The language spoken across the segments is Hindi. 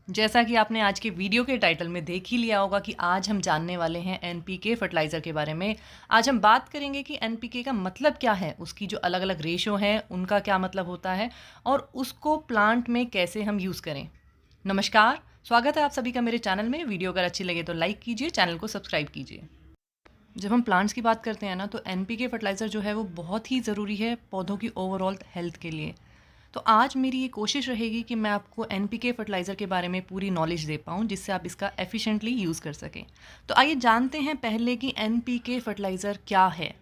जैसा कि आपने आज के वीडियो के टाइटल में देख ही लिया होगा कि आज हम जानने वाले हैं एनपीके फर्टिलाइज़र के बारे में। आज हम बात करेंगे कि एनपीके का मतलब क्या है, उसकी जो अलग-अलग रेशो हैं, उनका क्या मतलब होता है और उसको प्लांट में कैसे हम यूज़ करें। नमस्कार, स्वागत है आप सभी का मेरे चैनल में। वीडियो अगर अच्छी लगे तो लाइक कीजिए, चैनल को सब्सक्राइब कीजिए। जब हम प्लांट्स की बात करते हैं ना, तो एनपीके फर्टिलाइज़र जो है वो बहुत ही ज़रूरी है पौधों की ओवरऑल हेल्थ के लिए। तो आज मेरी ये कोशिश रहेगी कि मैं आपको एनपीके फर्टिलाइज़र के बारे में पूरी नॉलेज दे पाऊँ, जिससे आप इसका एफिशिएंटली यूज़ कर सकें। तो आइए जानते हैं पहले कि एनपीके फर्टिलाइज़र क्या है।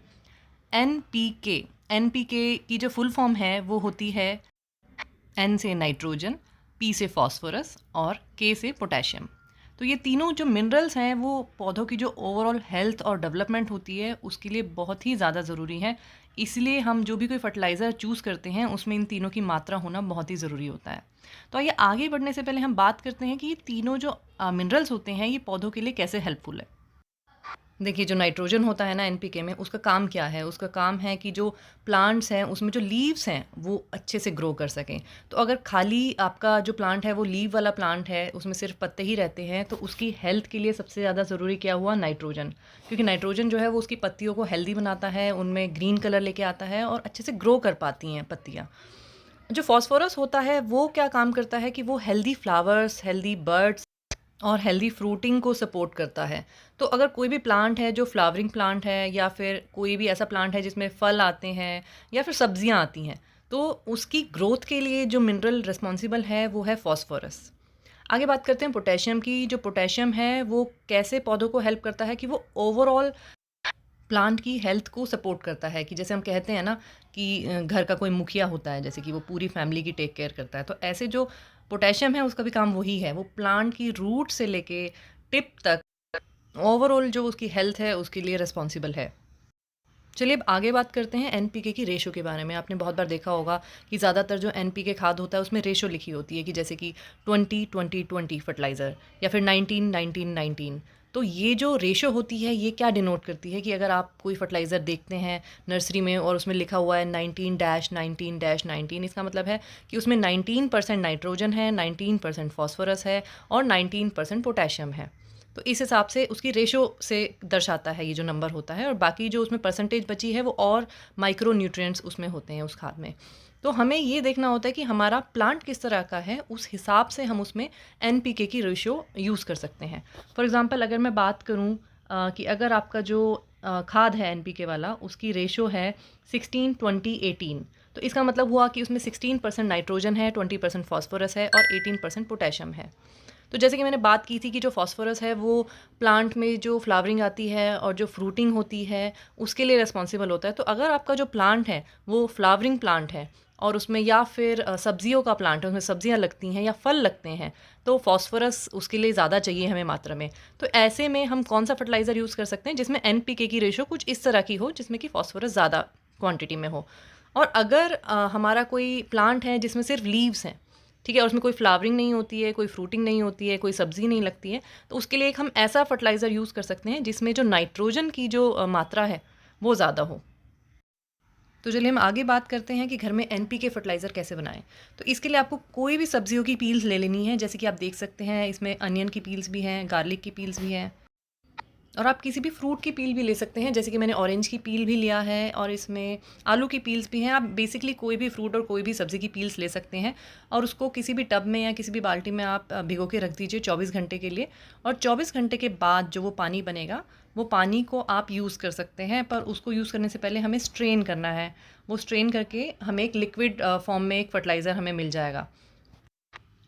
एनपीके एनपीके की जो फुल फॉर्म है वो होती है एन से नाइट्रोजन, पी से फॉस्फोरस और के से पोटेशियम। तो ये तीनों जो मिनरल्स हैं वो पौधों की जो ओवरऑल हेल्थ और डेवलपमेंट होती है उसके लिए बहुत ही ज़्यादा ज़रूरी है। इसलिए हम जो भी कोई फर्टिलाइज़र चूज़ करते हैं उसमें इन तीनों की मात्रा होना बहुत ही ज़रूरी होता है। तो आइए आगे बढ़ने से पहले हम बात करते हैं कि ये तीनों जो मिनरल्स होते हैं ये पौधों के लिए कैसे हेल्पफुल है। देखिए, जो नाइट्रोजन होता है ना एनपीके में, उसका काम क्या है? उसका काम है कि जो प्लांट्स हैं, उसमें जो लीव्स हैं, वो अच्छे से ग्रो कर सकें। तो अगर खाली आपका जो प्लांट है, वो लीव वाला प्लांट है, उसमें सिर्फ़ पत्ते ही रहते हैं, तो उसकी हेल्थ के लिए सबसे ज़्यादा ज़रूरी क्या हुआ? नाइट्रोजन। क्योंकि नाइट्रोजन जो है, वो उसकी पत्तियों को हेल्दी बनाता है, उनमें ग्रीन कलर लेके आता है और अच्छे से ग्रो कर पाती हैं पत्तियाँ। जो फ़ॉस्फ़ोरस होता है, वो क्या काम करता है कि वो हेल्दी फ्लावर्स, हेल्दी बर्ड्स और हेल्दी फ्रूटिंग को सपोर्ट करता है। तो अगर कोई भी प्लांट है जो फ्लावरिंग प्लांट है या फिर कोई भी ऐसा प्लांट है जिसमें फल आते हैं या फिर सब्जियां आती हैं, तो उसकी ग्रोथ के लिए जो मिनरल रिस्पॉन्सिबल है वो है फॉस्फोरस। आगे बात करते हैं पोटेशियम की। जो पोटेशियम है वो कैसे पौधों को हेल्प करता है कि वो ओवरऑल प्लांट की हेल्थ को सपोर्ट करता है। कि जैसे हम कहते हैं ना कि घर का कोई मुखिया होता है, जैसे कि वो पूरी फैमिली की टेक केयर करता है, तो ऐसे जो पोटेशियम है उसका भी काम वही है। वो प्लांट की रूट से लेके टिप तक ओवरऑल जो उसकी हेल्थ है उसके लिए रिस्पॉन्सिबल है। चलिए अब आगे बात करते हैं एनपीके की रेशो के बारे में। आपने बहुत बार देखा होगा कि ज़्यादातर जो एनपीके खाद होता है उसमें रेशो लिखी होती है कि जैसे कि 20-20-20 फर्टिलाइज़र या फिर 19-19-19। तो ये जो रेशो होती है ये क्या डिनोट करती है कि अगर आप कोई फर्टिलाइज़र देखते हैं नर्सरी में और उसमें लिखा हुआ है 19-19-19, इसका मतलब है कि उसमें 19% नाइट्रोजन है, 19% फॉस्फोरस है और 19% पोटेशियम है। तो इस हिसाब से उसकी रेशो से दर्शाता है ये जो नंबर होता है, और बाकी जो उसमें परसेंटेज बची है वो और माइक्रो न्यूट्रिएंट्स उसमें होते हैं उस खाद में। तो हमें ये देखना होता है कि हमारा प्लांट किस तरह का है, उस हिसाब से हम उसमें एनपीके की रेशो यूज़ कर सकते हैं। फॉर एग्ज़ाम्पल अगर मैं बात करूँ कि अगर आपका जो खाद है एनपीके वाला उसकी रेशो है 16-20-18, तो इसका मतलब हुआ कि उसमें 16% नाइट्रोजन है, 20% फॉस्फोरस है और 18% पोटेशियम है। तो जैसे कि मैंने बात की थी कि जो फ़ॉस्फ़ोरस है वो प्लांट में जो फ्लावरिंग आती है और जो फ्रूटिंग होती है उसके लिए रिस्पॉन्सिबल होता है। तो अगर आपका जो प्लांट है वो फ्लावरिंग प्लांट है और उसमें या फिर सब्जियों का प्लांट है, उसमें सब्जियां लगती हैं या फल लगते हैं, तो फ़ॉस्फ़ोरस उसके लिए ज़्यादा चाहिए हमें मात्रा में। तो ऐसे में हम कौन सा फर्टिलाइज़र यूज़ कर सकते हैं जिसमें एनपीके की रेशो कुछ इस तरह की हो, जिसमें कि फ़ॉस्फ़ोरस ज़्यादा क्वांटिटी में हो। और अगर हमारा कोई प्लांट है जिसमें सिर्फ लीव्स हैं, ठीक है, और उसमें कोई फ्लावरिंग नहीं होती है, कोई फ्रूटिंग नहीं होती है, कोई सब्ज़ी नहीं लगती है, तो उसके लिए एक हम ऐसा फर्टिलाइज़र यूज़ कर सकते हैं जिसमें जो नाइट्रोजन की जो मात्रा है वो ज़्यादा हो। तो चलिए हम आगे बात करते हैं कि घर में एनपीके फर्टिलाइज़र कैसे बनाएं। तो इसके लिए आपको कोई भी सब्जियों की पील्स ले लेनी है। जैसे कि आप देख सकते हैं इसमें अनियन की पील्स भी हैं, गार्लिक की पील्स भी हैं, और आप किसी भी फ्रूट की पील भी ले सकते हैं। जैसे कि मैंने ऑरेंज की पील भी लिया है और इसमें आलू की पील्स भी हैं। आप बेसिकली कोई भी फ्रूट और कोई भी सब्ज़ी की पील्स ले सकते हैं और उसको किसी भी टब में या किसी भी बाल्टी में आप भिगो के रख दीजिए 24 घंटे के लिए। और 24 घंटे के बाद जो वो पानी बनेगा, वो पानी को आप यूज़ कर सकते हैं, पर उसको यूज़ करने से पहले हमें स्ट्रेन करना है। वो स्ट्रेन करके हमें एक लिक्विड फॉर्म में एक फ़र्टिलाइज़र हमें मिल जाएगा।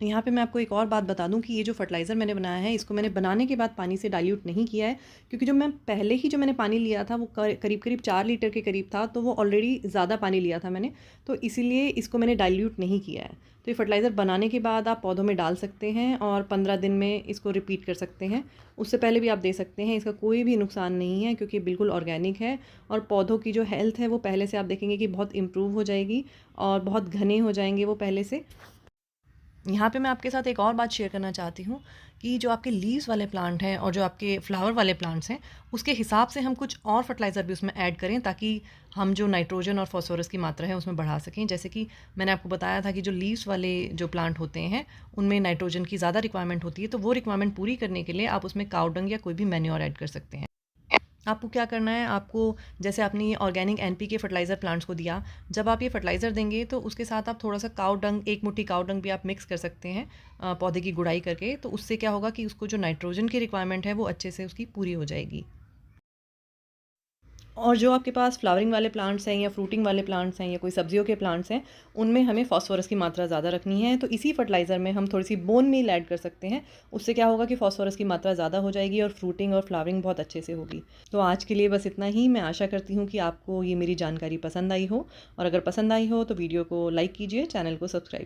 यहाँ पे मैं आपको एक और बात बता दूँ कि ये जो फ़र्टिलाइज़र मैंने बनाया है, इसको मैंने बनाने के बाद पानी से डाइल्यूट नहीं किया है, क्योंकि जो मैं पहले ही जो मैंने पानी लिया था वो करीब-करीब 4 लीटर के करीब था, तो वो ऑलरेडी ज़्यादा पानी लिया था मैंने, तो इसीलिए इसको मैंने डाइल्यूट नहीं किया है। तो ये फ़र्टिलाइज़र बनाने के बाद आप पौधों में डाल सकते हैं और 15 दिन में इसको रिपीट कर सकते हैं। उससे पहले भी आप दे सकते हैं, इसका कोई भी नुकसान नहीं है क्योंकि बिल्कुल ऑर्गेनिक है। और पौधों की जो हेल्थ है वो पहले से आप देखेंगे कि बहुत इम्प्रूव हो जाएगी और बहुत घने हो जाएंगे वो पहले से। यहाँ पे मैं आपके साथ एक और बात शेयर करना चाहती हूँ कि जो आपके लीव्स वाले प्लांट हैं और जो आपके फ्लावर वाले प्लांट्स हैं, उसके हिसाब से हम कुछ और फर्टिलाइज़र भी उसमें ऐड करें ताकि हम जो नाइट्रोजन और फ़ॉस्फ़ोरस की मात्रा है उसमें बढ़ा सकें। जैसे कि मैंने आपको बताया था कि जो लीव्स वाले जो प्लांट होते हैं, उनमें नाइट्रोजन की ज़्यादा रिक्वायरमेंट होती है, तो वो रिक्वायरमेंट पूरी करने के लिए आप उसमें काऊ डंग या कोई भी मैन्योर ऐड कर सकते हैं। आपको क्या करना है, आपको जैसे आपने ये ऑर्गेनिक एनपीके फर्टिलाइज़र प्लांट्स को दिया, जब आप ये फर्टिलाइज़र देंगे तो उसके साथ आप थोड़ा-सा काऊ डंग, 1 मुट्ठी काऊ डंग भी आप मिक्स कर सकते हैं पौधे की गुड़ाई करके। तो उससे क्या होगा कि उसको जो नाइट्रोजन की रिक्वायरमेंट है वो अच्छे से उसकी पूरी हो जाएगी। और जो आपके पास फ्लावरिंग वाले प्लांट्स हैं या फ्रूटिंग वाले प्लांट्स हैं या कोई सब्जियों के प्लांट्स हैं, उनमें हमें फ़ॉस्फ़ोरस की मात्रा ज़्यादा रखनी है। तो इसी फर्टिलाइज़र में हम थोड़ी-सी बोन मील ऐड कर सकते हैं। उससे क्या होगा कि फ़ॉस्फ़ोरस की मात्रा ज़्यादा हो जाएगी और फ्रूटिंग और फ्लावरिंग बहुत अच्छे से होगी। तो आज के लिए बस इतना ही। मैं आशा करती हूँ कि आपको ये मेरी जानकारी पसंद आई हो, और अगर पसंद आई हो तो वीडियो को लाइक कीजिए, चैनल को सब्सक्राइब